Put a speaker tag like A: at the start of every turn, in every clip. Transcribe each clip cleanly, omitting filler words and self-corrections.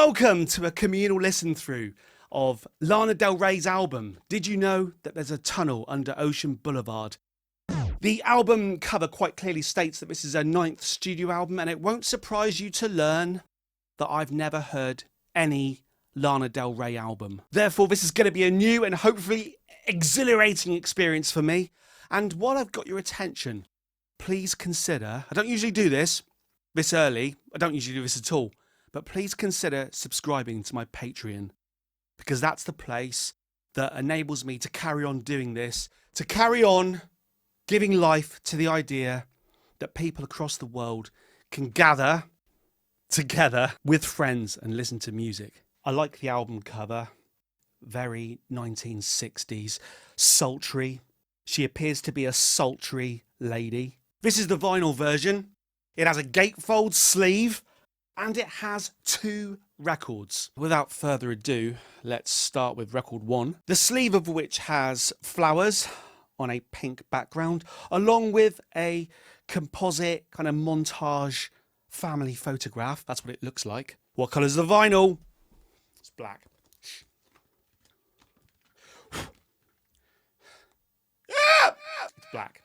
A: Welcome to a communal listen through of Lana Del Rey's album. Did you know that there's a tunnel under Ocean Boulevard? The album cover quite clearly states that this is her 9th studio album, and it won't surprise you to learn that I've never heard any Lana Del Rey album. Therefore, this is going to be a new and hopefully exhilarating experience for me. And while I've got your attention, please consider, I don't usually do this early, I don't usually do this at all, but please consider subscribing to my Patreon, because that's the place that enables me to carry on doing this, to carry on giving life to the idea that people across the world can gather together with friends and listen to music. I like the album cover, very 1960s, sultry. She appears to be a sultry lady. This is the vinyl version. It has a gatefold sleeve and it has 2 records. Without further ado, let's start with record 1, the sleeve of which has flowers on a pink background, along with a composite kind of montage family photograph. That's what it looks like. What colour is the vinyl? It's black. It's black.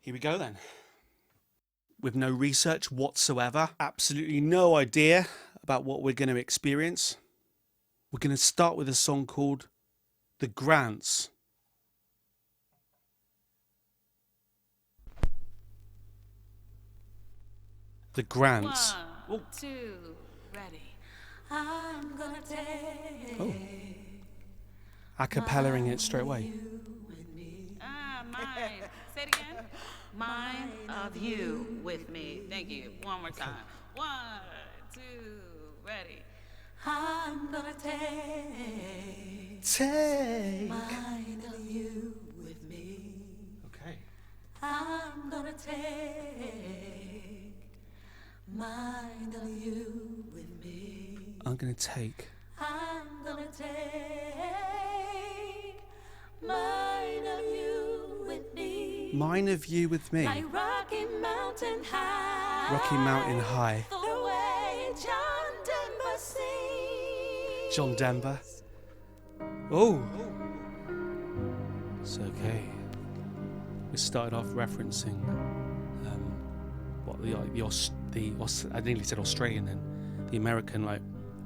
A: Here we go then. With no research whatsoever, absolutely no idea about what we're going to experience. We're going to start with a song called The Grants. The Grants.
B: 1, 2, ready. I'm gonna take
A: A-cappella-ing it straight away.
B: mine. Say it again. Mine of you with me. Thank you. One more time. 1, 2, ready. I'm gonna take mine of you with me.
A: Okay.
B: I'm gonna take mine of you with me.
A: I'm going to take
B: I'm gonna take mine of you with me.
A: mine of you with me.
B: Like Rocky Mountain High.
A: Rocky Mountain High.
B: The way John Denver sings.
A: John Denver. Oh. It's okay. We started off referencing what I nearly said Australian then, the American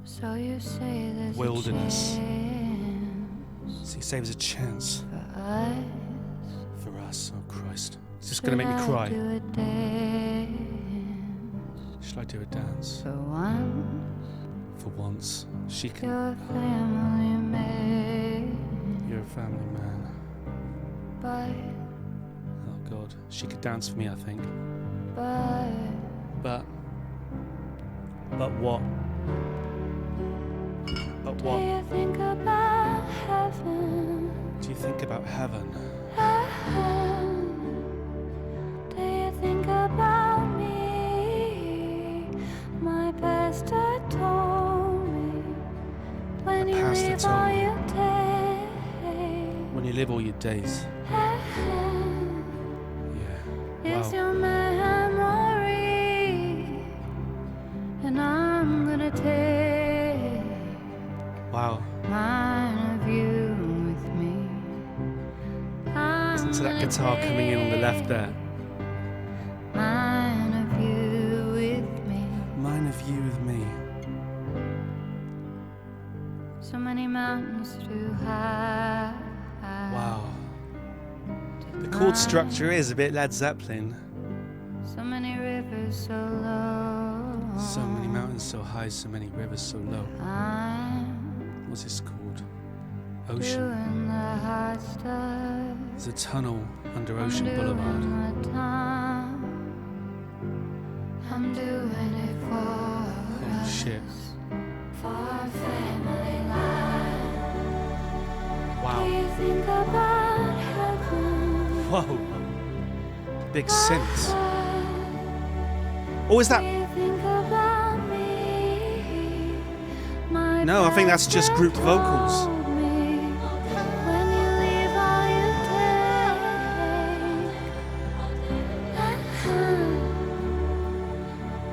C: So you say there's
A: wilderness.
C: a chance
A: So he saves a chance
C: for us.
A: for us. Oh Christ. It's just gonna make me
C: Should I
A: cry.
C: do a dance
A: Should I do a dance?
C: for once?
A: For once. She can.
C: You're a family man,
A: You're a family man.
C: but
A: Oh God. She could dance for me, I think.
C: but
A: But what? But
C: do
A: what?
C: you think about heaven?
A: Do you think about heaven?
C: Do you think about me? My pastor told me when
A: My
C: you
A: pastor
C: leave
A: told
C: all
A: me.
C: your days.
A: When you live all your days. Yeah.
C: Is
A: Wow.
C: your memory, and I'm gonna take
A: Wow.
C: mine of you with me.
A: Listen to that guitar coming in on the left there.
C: Mine of you with me.
A: Mine of you with me.
C: So many mountains too high.
A: Wow. The chord structure is a bit Led Zeppelin.
C: So many rivers so low.
A: So many mountains so high, so many rivers so low.
C: I'm
A: What's this called? Ocean.
C: doing the hard stuff.
A: There's a tunnel under Ocean
C: I'm
A: Boulevard.
C: doing my time. I'm doing it for
A: Holy shit.
C: for our family life. Do
A: Wow.
C: you think about heaven?
A: Whoa. Big synths. Oh, is
C: Do
A: that?
C: you think about me? My
A: No, I think that's just
C: pastor
A: group vocals.
C: told me, when you leave all you take.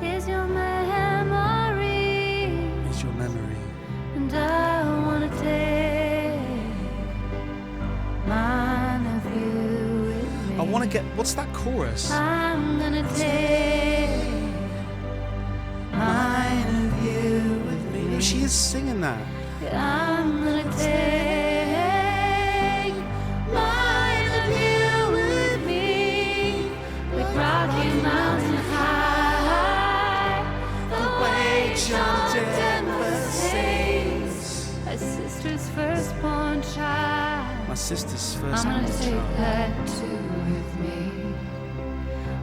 C: Is your memory
A: want to get... What's that chorus?
C: I'm gonna take mine of you with me.
A: Oh, she is singing that.
C: I'm gonna take mine of you with me, like Rocky Mountain High, the way John Denver sings. My sister's firstborn child.
A: My sister's
C: I'm
A: first
C: gonna
A: born
C: take
A: child.
C: that too with me.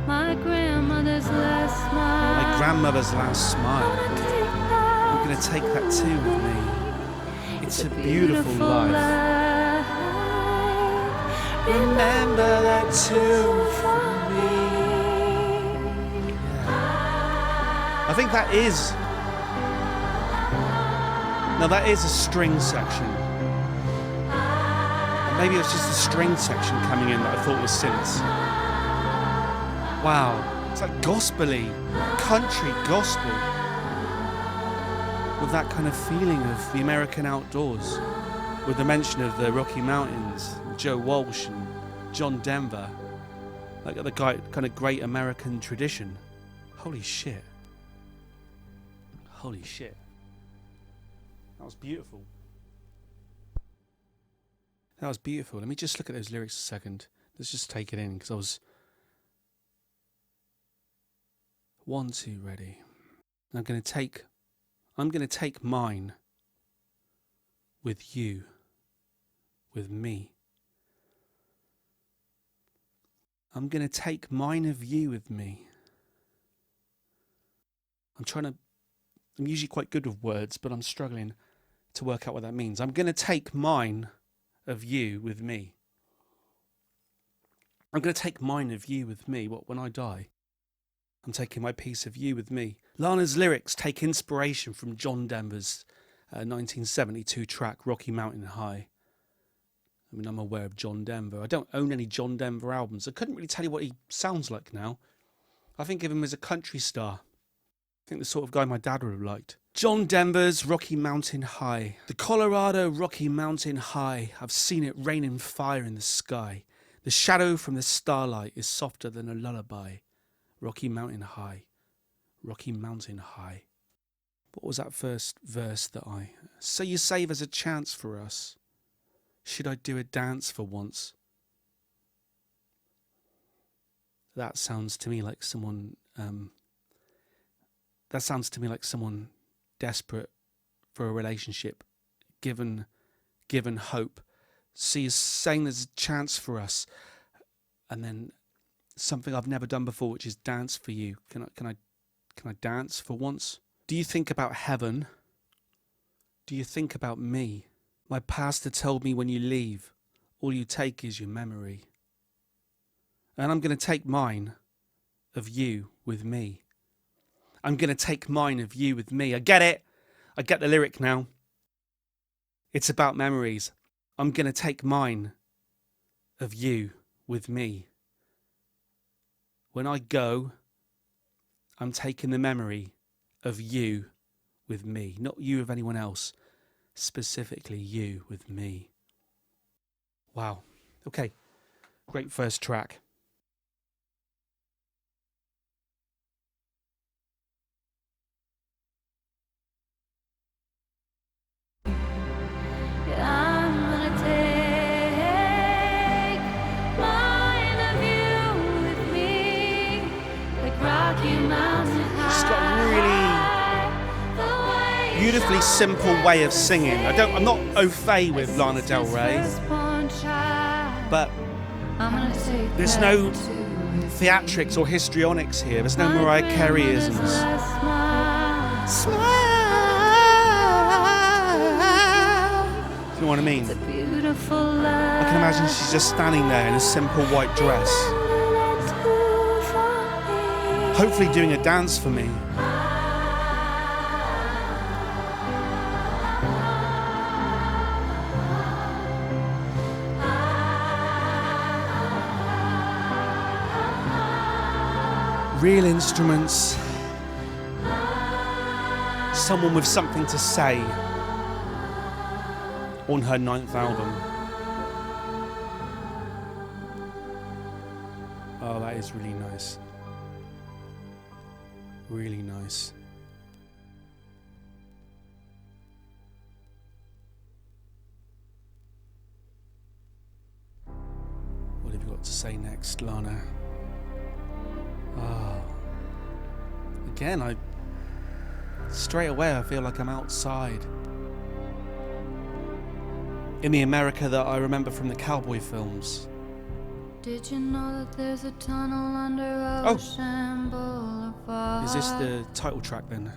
C: My grandmother's last smile.
A: My grandmother's last smile. I'm going to take that too with me. It's a beautiful life. Remember that too for me. I think that is... Now that is a string section. Maybe it was just a string section coming in that I thought was synths. Wow, it's like gospel-y, country gospel. With that kind of feeling of the American outdoors. With the mention of the Rocky Mountains, Joe Walsh and John Denver. Like the kind of great American tradition. Holy shit. Holy shit. That was beautiful. That was beautiful. Let me just look at those lyrics a second. Let's just take it in, because I was... 1, 2, ready. I'm going to take mine with you, with me. I'm going to take mine of you with me. I'm usually quite good with words, but I'm struggling to work out what that means. I'm going to take mine of you with me. I'm going to take mine of you with me. What, when I die? I'm taking my piece of you with me. Lana's lyrics take inspiration from John Denver's 1972 track Rocky Mountain High. I mean, I'm aware of John Denver. I don't own any John Denver albums. I couldn't really tell you what he sounds like now. I think of him as a country star. I think the sort of guy my dad would have liked. John Denver's Rocky Mountain High. The Colorado Rocky Mountain High. I've seen it raining fire in the sky. The shadow from the starlight is softer than a lullaby. Rocky Mountain High. Rocky Mountain High. What was that first verse that I... So you say there's a chance for us. Should I do a dance for once? That sounds to me like someone... That sounds to me like someone desperate for a relationship, given hope. See, is saying there's a chance for us, and then something I've never done before, which is dance for you. Can I dance for once? Do you think about heaven? Do you think about me? My pastor told me when you leave, all you take is your memory. And I'm going to take mine of you with me. I'm going to take mine of you with me. I get it. I get the lyric now. It's about memories. I'm going to take mine of you with me. When I go, I'm taking the memory of you with me. Not you of anyone else. Specifically you with me. Wow. Okay. Great first track.
C: I'm gonna take mine of you with me, like Rocky Mountain High.
A: She's got a really beautifully simple way of singing. I'm not au fait with Lana Del Rey, but there's no theatrics or histrionics here. There's no Mariah Carey-isms. Smile. You know what I mean? I can imagine she's just standing there in a simple white dress, hopefully doing a dance for me. Real instruments, someone with something to say. On her 9th album. Oh, that is really nice. Really nice. What have you got to say next, Lana? Oh. Again, straight away I feel like I'm outside. In the America that I remember from the cowboy films.
C: Did you know that there's a tunnel under Ocean Boulevard?
A: Is this the title track then?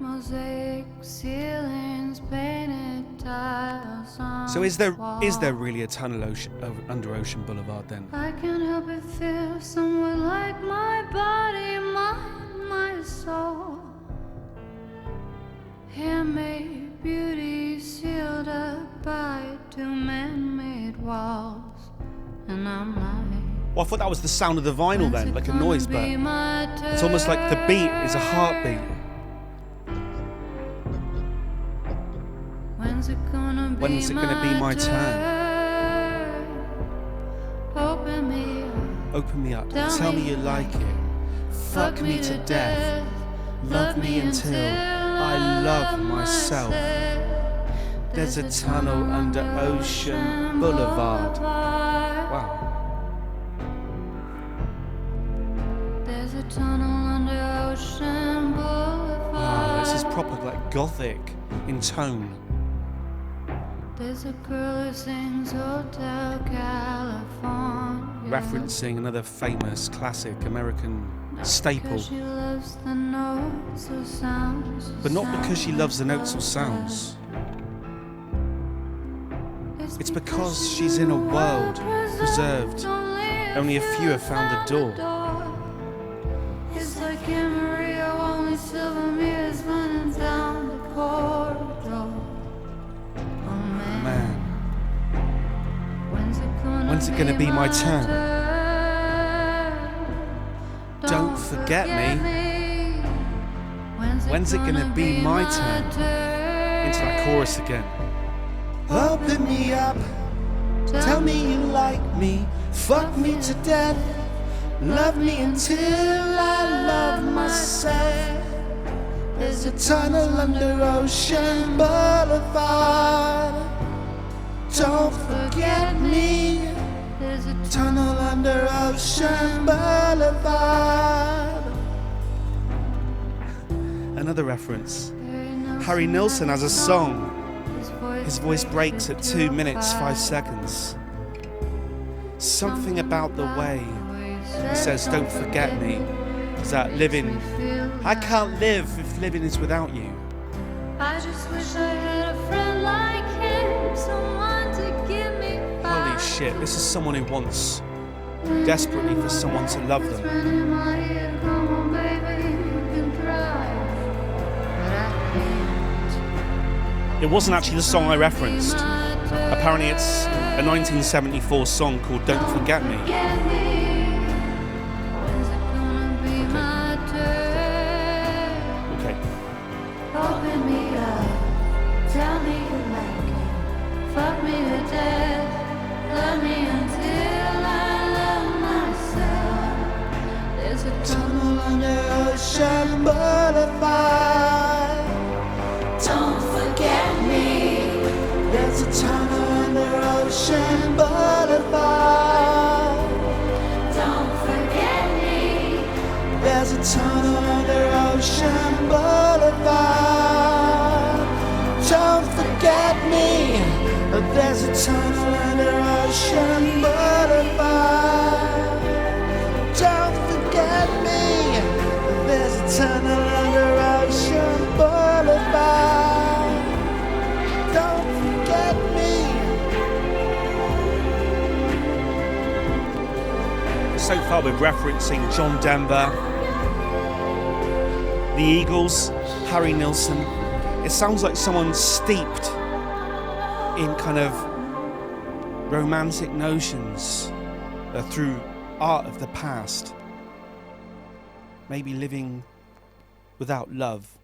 C: Mosaic ceilings, painted tiles on
A: So is there
C: wall.
A: really a tunnel under Ocean Boulevard then?
C: I can't help but feel somewhat like my body, mind, my soul. Handmade beauty sealed up by two man-made walls. And I'm like,
A: Well, I thought that was the sound of the vinyl then, like a noise, but it's almost like the beat is a heartbeat.
C: when's it gonna be my turn? Open me up,
A: Tell me you like it. Fuck me to death. Love me until I love myself. There's a tunnel under Ocean Boulevard. Wow.
C: There's a tunnel under Ocean Boulevard.
A: Wow, this is proper like gothic in tone.
C: There's a girl who sings Hotel California.
A: Referencing another famous classic American staple.
C: Because she loves the notes or sounds.
A: But not because she loves the notes or sounds. It's because she's in a world preserved. Only a few have found the door.
C: It's like in Maria, only silver mirrors running down the corridor. Oh
A: Man,
C: when's it gonna be my turn?
A: don't forget me. When's it gonna be my turn? Into that chorus again. Open me up, tell me you like me, fuck me to death, love me until I love myself. There's a tunnel under Ocean Boulevard. Don't forget me.
C: There's a
A: Tunnel under Ocean Boulevard. Another reference. Harry Nilsson has a song. His voice breaks at 2 minutes 5 seconds. Something about the way he says, don't forget me. Is that living? I can't live if living is without you.
C: I just wish I had a friend like him, someone to give me
A: Holy shit, this is someone who wants desperately for someone to love them. It wasn't actually the song I referenced. Apparently it's a 1974 song called Don't Forget Me. Okay.
C: Open me up, tell me you like it, fuck me to death, love me until I love myself. There's a tunnel under Ocean Boulevard. Don't forget me.
A: There's a tunnel under Ocean Boulevard.
C: Don't forget me.
A: There's a tunnel under Ocean Boulevard. Don't forget me. There's a tunnel under Ocean Boulevard. Don't forget me. There's a tunnel under Ocean Boulevard. Don't forget me. So far we're referencing John Denver, the Eagles, Harry Nilsson. It sounds like someone steeped in kind of romantic notions through art of the past. Maybe living without love,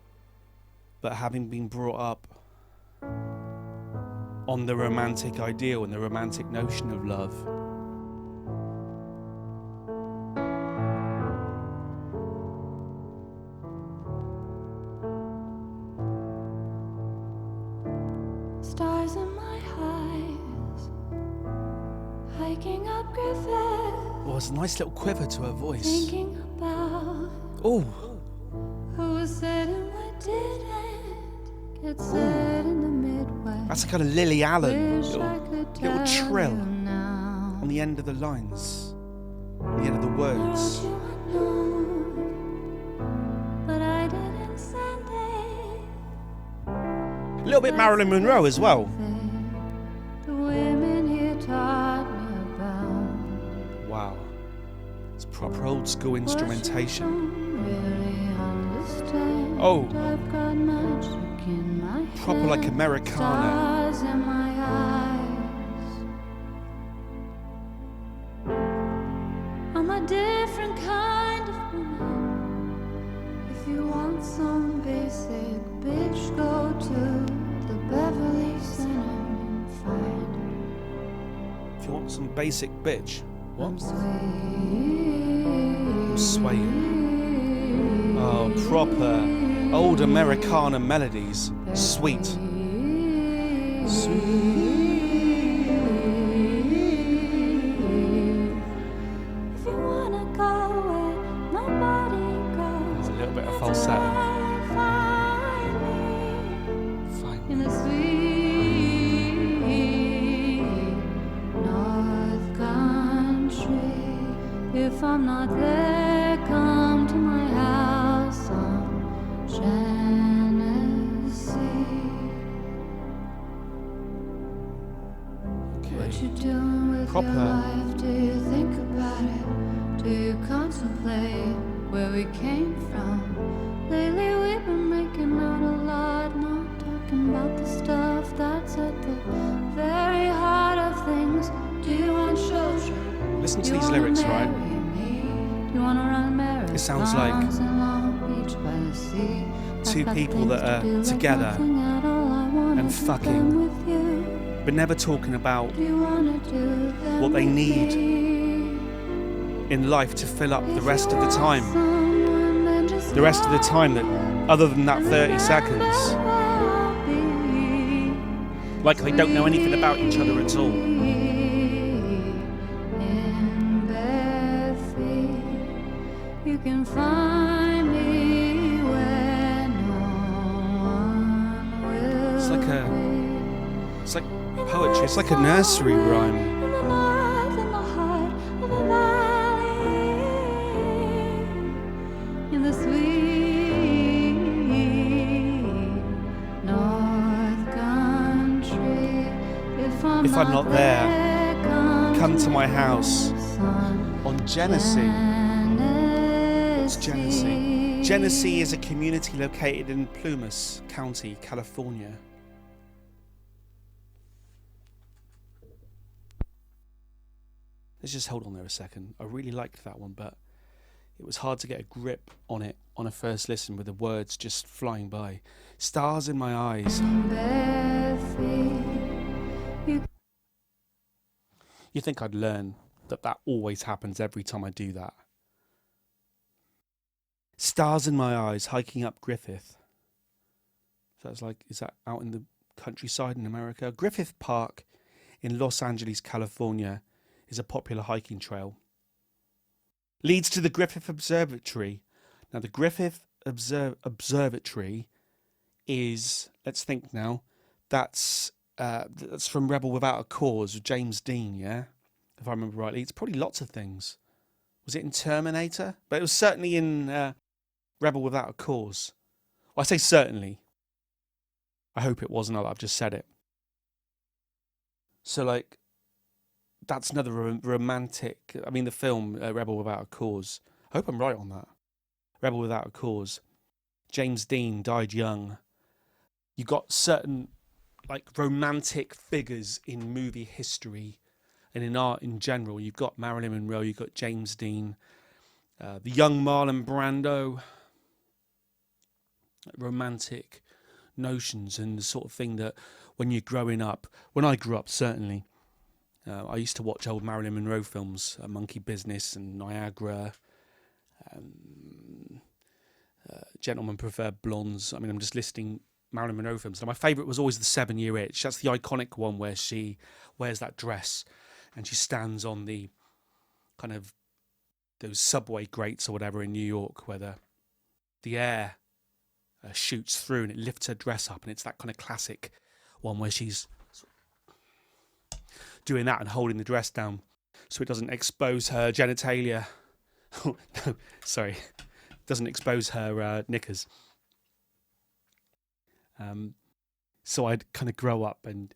A: but having been brought up on the romantic ideal and the romantic notion of love.
C: Waking up Griffith,
A: Oh, there's a nice little quiver to her voice.
C: thinking about
A: Oh,
C: who was said and what didn't get said in the Midway.
A: that's a kind of Lily Allen
C: Wish I could
A: little
C: tell
A: trill
C: you now.
A: on the end of the lines, on the end of the
C: I
A: words.
C: wrote you a note, but I didn't send it.
A: A little bit Marilyn Monroe as well.
C: The women he taught me about.
A: Wow. It's proper old school instrumentation.
C: Really understand.
A: Oh.
C: I've got magic in my
A: Proper like
C: head,
A: Americana.
C: stars in my eyes. I'm a different kind of woman. If you want some basic bitch, go to the Beverly Center and find
A: If you want some basic bitch. What?
C: I'm sweet.
A: Swaying. Oh, proper old Americana melodies. Sweet.
C: If you wanna go where nobody goes,
A: A little bit of falsetto.
C: find me
A: Fine.
C: in the sweet North Country. If I'm not there, come to my house on Genesee. What you doing with
A: Proper.
C: your life? Do you think about it? Do you contemplate where we came from? Lately we've been making out a lot, not talking about the stuff that's at the very heart of things. Do you want children?
A: Listen to
C: Do you
A: these
C: wanna
A: lyrics,
C: marry
A: right?
C: me? Do you wanna run marathons
A: It sounds like
C: in Long Beach by the sea?
A: two
C: I've got
A: people that
C: things to
A: are
C: do like
A: together
C: nothing at all. I wanna
A: and
C: do
A: fucking.
C: them with you.
A: But never talking about
C: Do you wanna do them
A: what they
C: with
A: need
C: me?
A: in life to fill up the
C: If
A: rest
C: you
A: of the
C: want
A: time.
C: someone, then just
A: The rest of the time that, other than that 30
C: remember
A: seconds,
C: I'll be
A: like they don't know anything about each other at all.
C: in bare feet. You can find me where no one will
A: It's like
C: be.
A: it's like poetry. It's like a nursery rhyme.
C: In the north, in the heart of a valley, in the sweet North Country. If I'm not there,
A: Come to my house
C: son,
A: on Genesee. What's
C: Genesee.
A: Genesee? Genesee is a community located in Plumas County, California. Let's just hold on there a second. I really liked that one, but it was hard to get a grip on it on a first listen with the words just flying by. Stars in my eyes.
C: Bare feet.
A: You think I'd learn that always happens every time I do that. Stars in my eyes, hiking up Griffith. So it's like, is that out in the countryside in America? Griffith Park in Los Angeles, California is a popular hiking trail. Leads to the Griffith Observatory. Now the Griffith Observatory is, let's think now, that's from Rebel Without a Cause with James Dean, yeah? If I remember rightly. It's probably lots of things. Was it in Terminator? But it was certainly in Rebel Without a Cause. Well, I say certainly. I hope it wasn't. I've just said it. So, like, that's another romantic... I mean, the film Rebel Without a Cause. I hope I'm right on that. Rebel Without a Cause. James Dean died young. You got certain, like, romantic figures in movie history and in art in general. You've got Marilyn Monroe, you've got James Dean, the young Marlon Brando. Romantic notions and the sort of thing that when you're growing up, when I grew up certainly, I used to watch old Marilyn Monroe films, Monkey Business and Niagara, Gentlemen Prefer Blondes. I mean, I'm just listing Marilyn Monroe films. Now, my favourite was always The 7 Year Itch. That's the iconic one where she wears that dress and she stands on the kind of those subway grates or whatever in New York where the air shoots through and it lifts her dress up, and it's that kind of classic one where she's doing that and holding the dress down so it doesn't expose her genitalia. Oh, no, sorry, doesn't expose her knickers. So I'd kind of grow up, and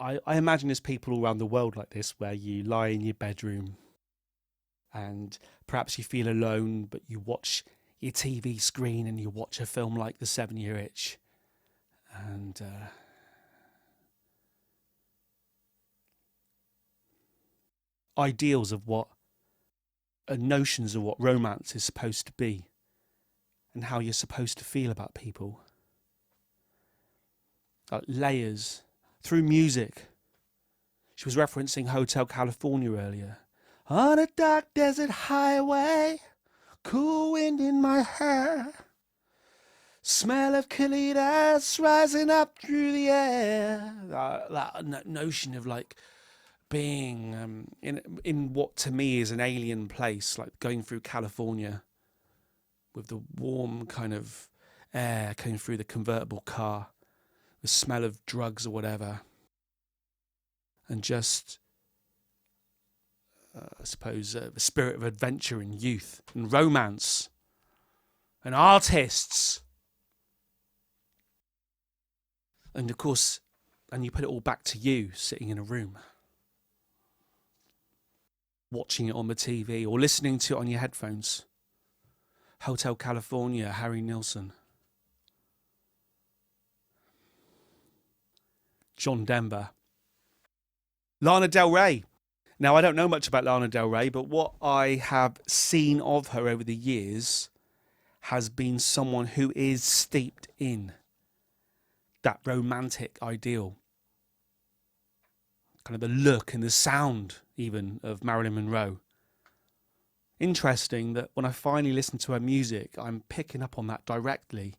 A: I imagine there's people all around the world like this, where you lie in your bedroom and perhaps you feel alone, but you watch your TV screen and you watch a film like The 7-Year Itch, and ideals of what notions of what romance is supposed to be and how you're supposed to feel about people. Layers through music. She was referencing Hotel California earlier. On a dark desert highway, cool wind in my hair, smell of colitas rising up through the air. That notion of like being in what to me is an alien place, like going through California with the warm kind of air coming through the convertible car, the smell of drugs or whatever, and just I suppose the spirit of adventure and youth and romance and artists. And of course, and you put it all back to you sitting in a room, watching it on the TV or listening to it on your headphones. Hotel California, Harry Nilsson. John Denver. Lana Del Rey. Now, I don't know much about Lana Del Rey, but what I have seen of her over the years has been someone who is steeped in that romantic ideal. Kind of the look and the sound, even, of Marilyn Monroe. Interesting that when I finally listen to her music, I'm picking up on that directly.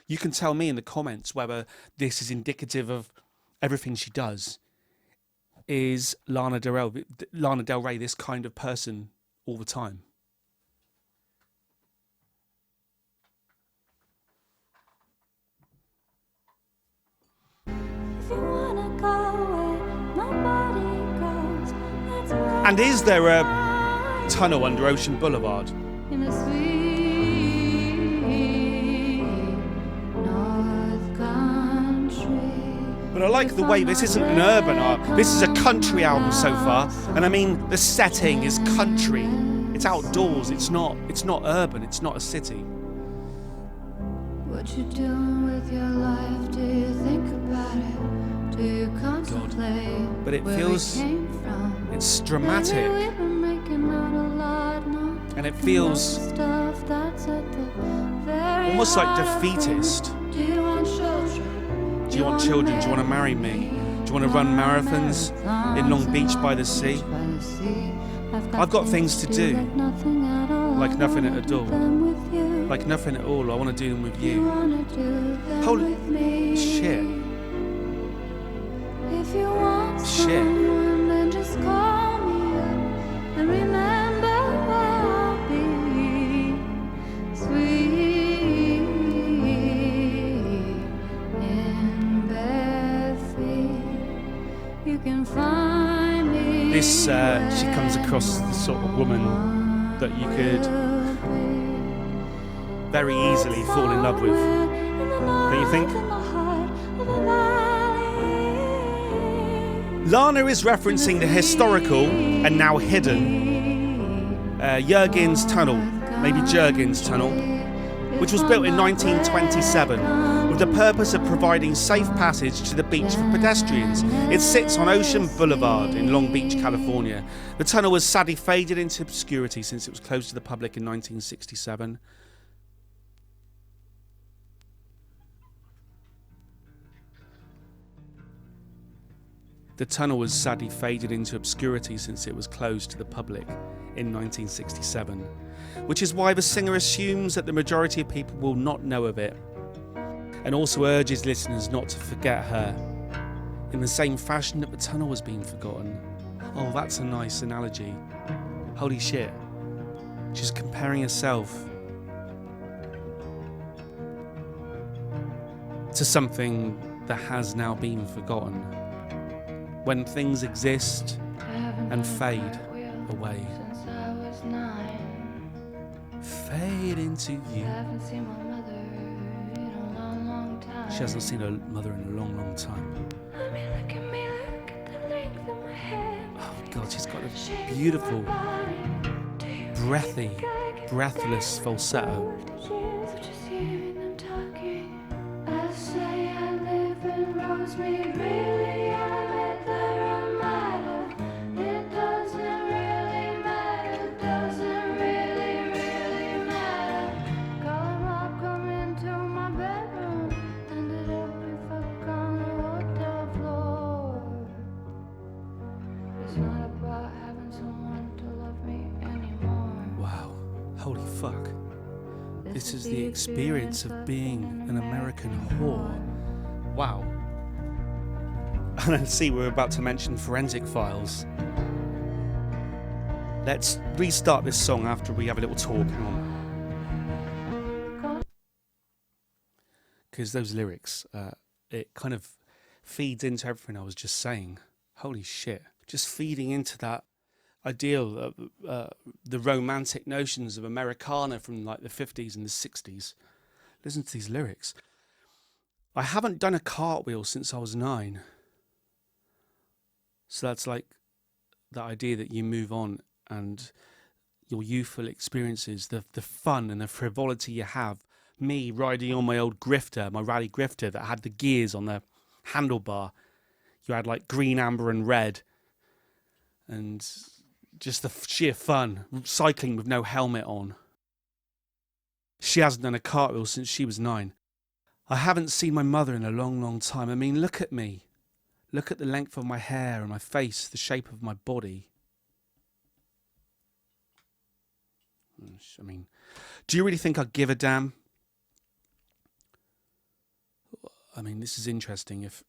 A: You can tell me in the comments whether this is indicative of everything she does. Is Lana Del Rey this kind of person all the time? And is there a tunnel under Ocean Boulevard?
C: In a sweet North Country.
A: But I like the way this isn't an urban art. This is a country album so far, and I mean the setting is country. It's outdoors. It's not urban. It's not a city.
C: What you doing with your life? Do you think about it? Do you contemplate?
A: But it
C: where
A: feels
C: we came from?
A: it's dramatic,
C: We've been making out a lot, not
A: and it feels
C: stuff that's at the very
A: almost like
C: heart of
A: defeatist.
C: things. Do you want children?
A: Do you want children? Do you want to marry me? Do you want to run marathons in Long Beach by the sea? I've got things to do, like nothing at all. Like nothing at all. I want to do them with you. Holy shit.
C: If you want
A: Shit.
C: someone, then just call me up and remember where I'll be. Sweet in bare feet, you can find me.
A: This, she comes across as the sort of woman that you could very easily fall in love with. Don't you think? Lana is referencing the historical and now hidden Jurgens Tunnel, maybe Jurgens Tunnel, which was built in 1927 with the purpose of providing safe passage to the beach for pedestrians. It sits on Ocean Boulevard in Long Beach, California. The tunnel was sadly faded into obscurity since it was closed to the public in 1967. The tunnel was sadly faded into obscurity since it was closed to the public in 1967, which is why the singer assumes that the majority of people will not know of it, and also urges listeners not to forget her, in the same fashion that the tunnel was being forgotten. Oh, that's a nice analogy. Holy shit. She's comparing herself to something that has now been forgotten. When things exist and fade away. Fade into you. She hasn't seen her mother in a long, long time. Oh God, she's got a beautiful, breathless falsetto. Wow, holy fuck. This is the experience of being an American whore. Wow. And I see we're about to mention forensic files. Let's restart this song after we have a little talk. Hang on. Because those lyrics, it kind of feeds into everything I was just saying. Holy shit. Just feeding into that ideal of the romantic notions of Americana from like the 50s and the 60s. Listen to these lyrics. I haven't done a cartwheel since I was 9. So that's like the idea that you move on and your youthful experiences, the fun and the frivolity you have. Me riding on my old grifter, my rally grifter that had the gears on the handlebar. You had like green, amber and red. And just the sheer fun, cycling with no helmet on. She hasn't done a cartwheel since she was 9. I haven't seen my mother in a long, long time. I mean, look at me. Look at the length of my hair and my face, the shape of my body. I mean, do you really think I give a damn? I mean, this is interesting. If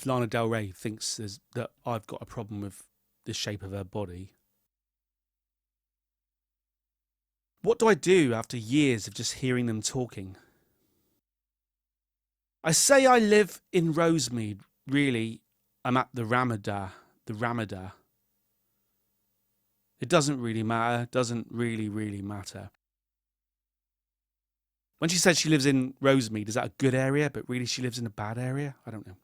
A: Lana Del Rey thinks that I've got a problem with the shape of her body, what do I do after years of just hearing them talking? I say I live in Rosemead. Really, I'm at the Ramada. It doesn't really matter. Doesn't really matter. When she says she lives in Rosemead, is that a good area? But really she lives in a bad area? I don't know.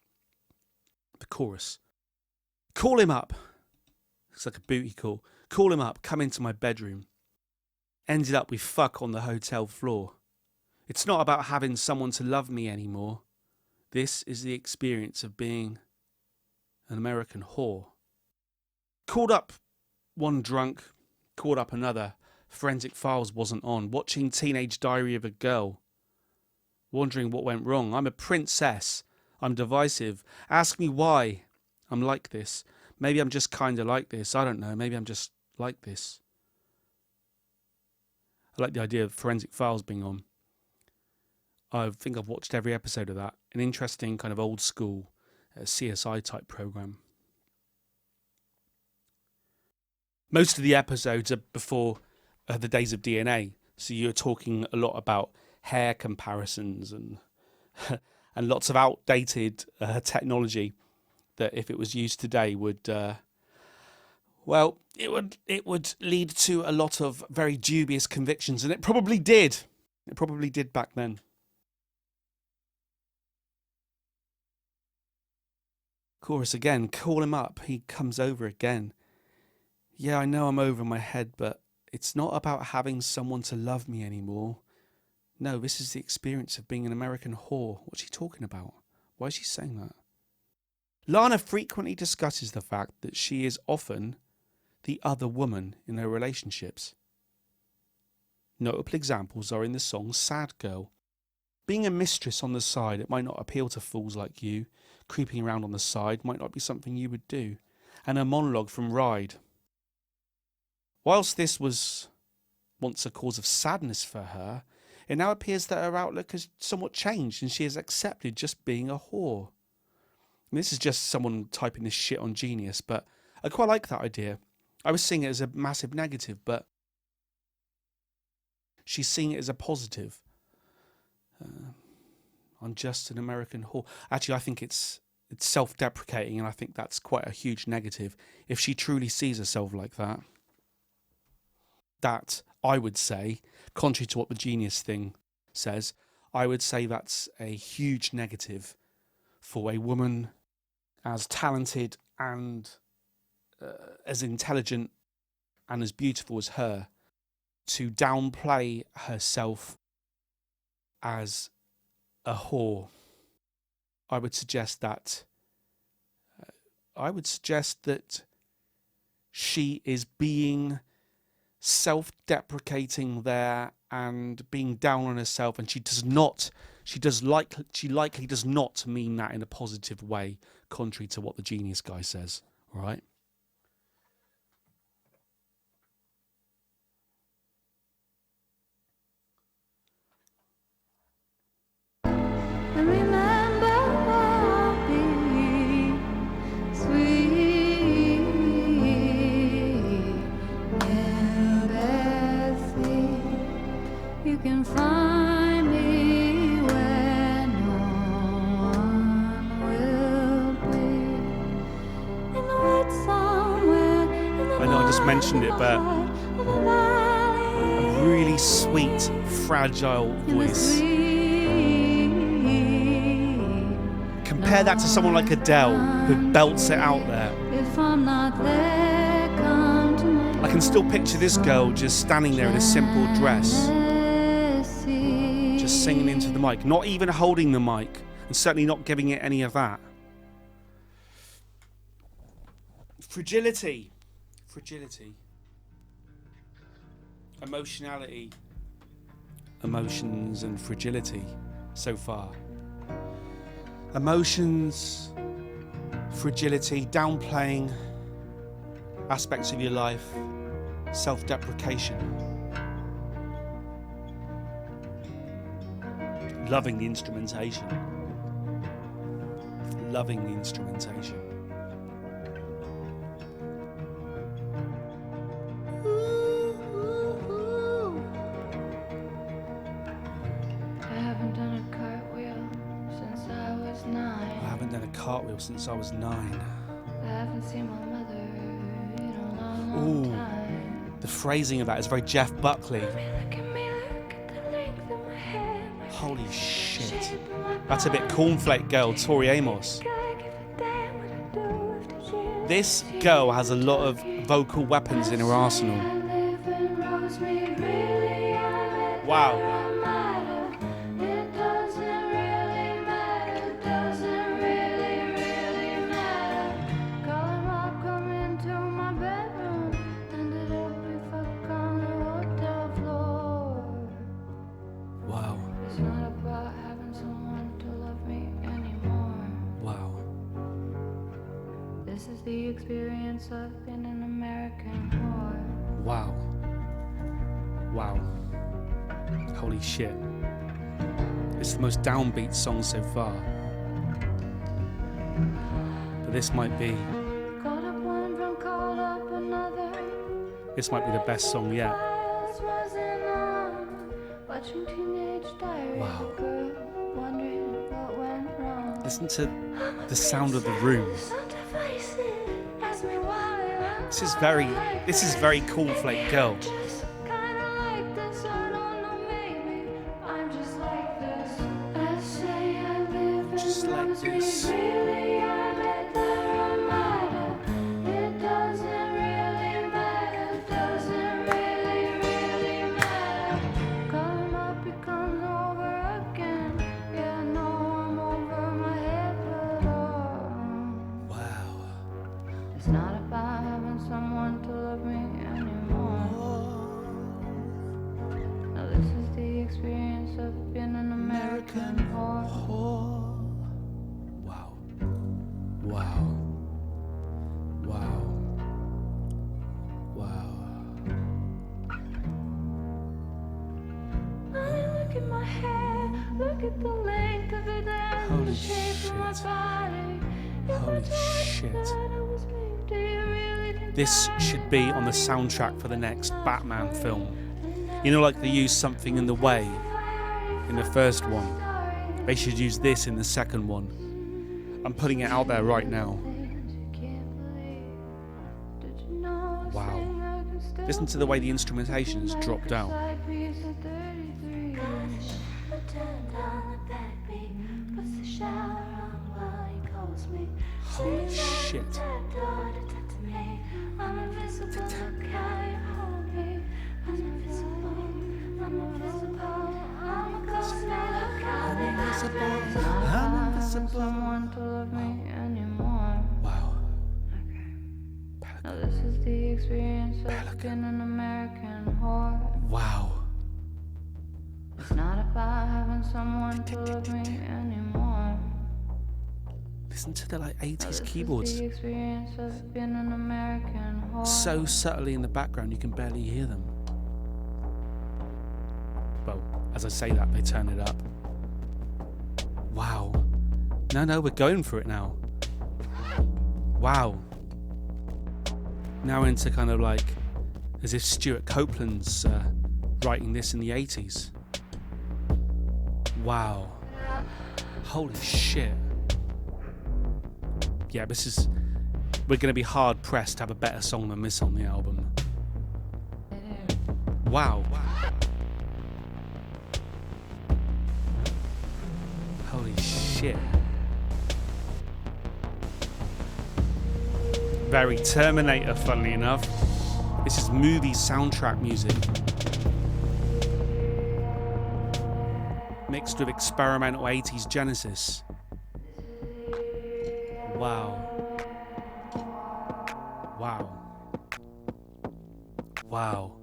A: The chorus. Call him up. Looks like a booty call. Call him up. Come into my bedroom. Ended up we fuck on the hotel floor. It's not about having someone to love me anymore. This is the experience of being an American whore. Called up one drunk, called up another. Forensic Files wasn't on. Watching Teenage Diary of a Girl. Wondering what went wrong. I'm a princess. I'm divisive. Ask me why I'm like this. Maybe I'm just kind of like this. I don't know. Maybe I'm just like this. I like the idea of Forensic Files being on. I think I've watched every episode of that. An interesting kind of old school CSI type program. Most of the episodes are before the days of DNA. So you're talking a lot about hair comparisons and and lots of outdated technology that if it was used today would it would lead to a lot of very dubious convictions, and it probably did. It probably did back then. Chorus again, call him up. He comes over again. Yeah, I know I'm over my head, but it's not about having someone to love me anymore. No, this is the experience of being an American whore. What's she talking about? Why is she saying that? Lana frequently discusses the fact that she is often the other woman in their relationships. Notable examples are in the song Sad Girl. Being a mistress on the side, it might not appeal to fools like you. Creeping around on the side might not be something you would do. And a monologue from Ride. Whilst this was once a cause of sadness for her, it now appears that her outlook has somewhat changed and she has accepted just being a whore. This is just someone typing this shit on Genius, but I quite like that idea. I was seeing it as a massive negative, but she's seeing it as a positive. I'm just an American whore. Actually, I think it's self-deprecating, and I think that's quite a huge negative. If she truly sees herself like that, that I would say, contrary to what the Genius thing says, I would say that's a huge negative for a woman as talented and as intelligent and as beautiful as her to downplay herself as a whore. I would suggest that she is being self-deprecating there and being down on herself, and she likely does not mean that in a positive way, contrary to what the Genius guy says. All right. Mentioned it, but a really sweet, fragile voice. Compare that to someone like Adele, who belts it out there. I can still picture this girl just standing there in a simple dress, just singing into the mic, not even holding the mic, and certainly not giving it any of that. Fragility. Emotionality. Emotions and fragility so far. Emotions, fragility, downplaying aspects of your life, self-deprecation. Loving the instrumentation. Cartwheel since I was 9.
C: I haven't seen my mother in a long time.
A: The phrasing of that is very Jeff Buckley.
C: Look at me, look at the length of my hair.
A: Holy shit. That's a bit Cornflake Girl, Tori Amos. This girl has a lot of vocal weapons in her arsenal. Wow.
C: The experience of being an American whore.
A: Wow. Holy shit. It's the most downbeat song so far. But this might be the best song yet. Wow. Listen to the sound of the room. This is very Cornflake Girl. Just like this.
C: It's not about having someone to love me anymore. Now this is the experience of being an American whore.
A: Wow.
C: Look at my hair, look at the length of it and the shape of my body.
A: Holy shit. This should be on the soundtrack for the next Batman film. You know, like they used Something in the Way in the first one. They should use this in the second one. I'm putting it out there right now. Wow. Listen to the way the instrumentation has dropped down. Holy shit. Wow.
C: Now this is the experience of being an American whore.
A: Wow.
C: It's not about having someone to love me anymore.
A: Listen to the like 80s
C: This
A: keyboards.
C: is the experience of being an American whore.
A: So subtly in the background you can barely hear them. Well, as I say that, they turn it up. Wow. No, we're going for it now. Wow. Now into kind of like as if Stuart Copeland's writing this in the 80s. Wow. Holy shit. Yeah, we're going to be hard pressed to have a better song than this on the album. Wow. Holy shit. Very Terminator, funnily enough. This is movie soundtrack music. Mixed with experimental 80s Genesis. Wow. Wow. Wow.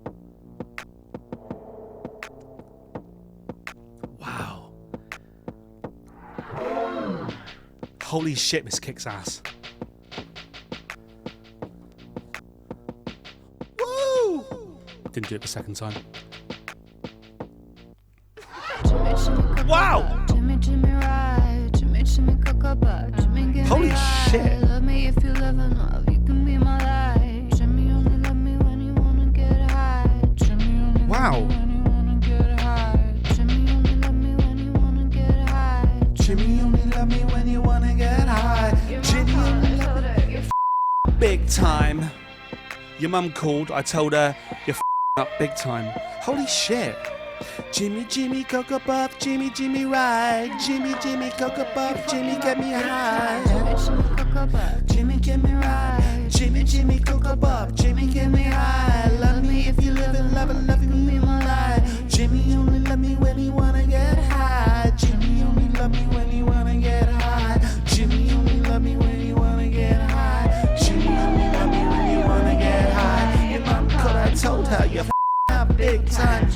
A: Wow. Holy shit, this kicks ass. Woo! Didn't do it the second time. Wow! Holy shit!
C: Love me if you live enough, you can be my life. Jimmy only love me when you wanna get high. Jimmy only
A: Wow!
C: when you wanna get high. Jimmy only love me when you wanna get high.
A: Jimmy only love me when you wanna get high. Jimmy only love me big time. Your mum called, I told her you're up big time. Holy shit! Jimmy, Cocoa Puff, Jimmy, ride. Jimmy, Cocoa Puff, Jimmy, get me high. Jimmy, get me right. Jimmy, Cocoa Puff, Jimmy, get me high. Love me if you live and love me my life. Jimmy only love me when he wanna get high. Jimmy only love me when he wanna get high. Jimmy only love me when he wanna get high. Jimmy only love me when he wanna get high. Your mom called, I told her you're up big time.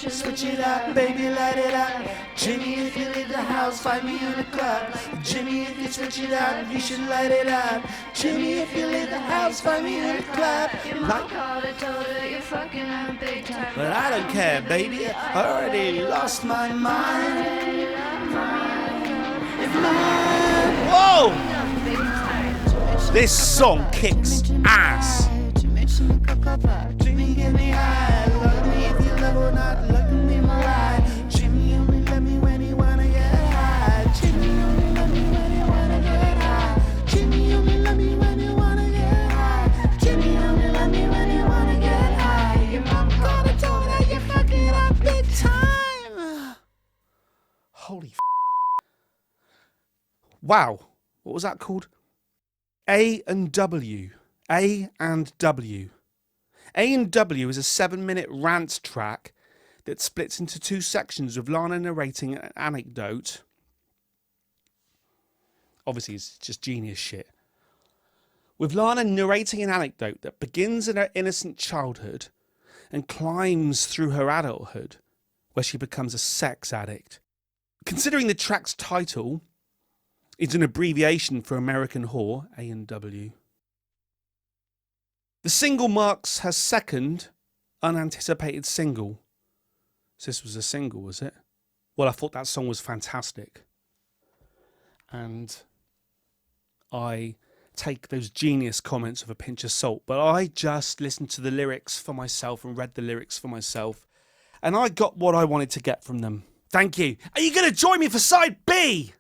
A: Switch it up, baby, light it up. Jimmy, if you leave the house, find me in the club. Jimmy, if you switch it up, you should light it up. Jimmy, if you leave the house, find me in the club.
C: Like, called, I told her you're fucking up big time.
A: but I don't care, baby. I already lost my mind. Whoa! This song kicks ass. Jimmy, get me high. Love me if you love or not. Love me my life. Jimmy only love me when he wanna get high. Jimmy only love me when he wanna get high. Jimmy only love me when he wanna get high. Jimmy only love me when he wanna get high. Your mom called and told her you're fucking up big time. Holy wow. What was that called? A and W. A and W. A and W is a 7-minute rant track that splits into 2 sections with Lana narrating an anecdote. Obviously, it's just genius shit. With Lana narrating an anecdote that begins in her innocent childhood and climbs through her adulthood, where she becomes a sex addict. Considering the track's title is an abbreviation for American Whore, A and W. The single marks her second unanticipated single. So this was a single, was it? Well, I thought that song was fantastic. And I take those genius comments with a pinch of salt, but I just listened to the lyrics for myself and read the lyrics for myself, and I got what I wanted to get from them. Thank you. Are you going to join me for side B?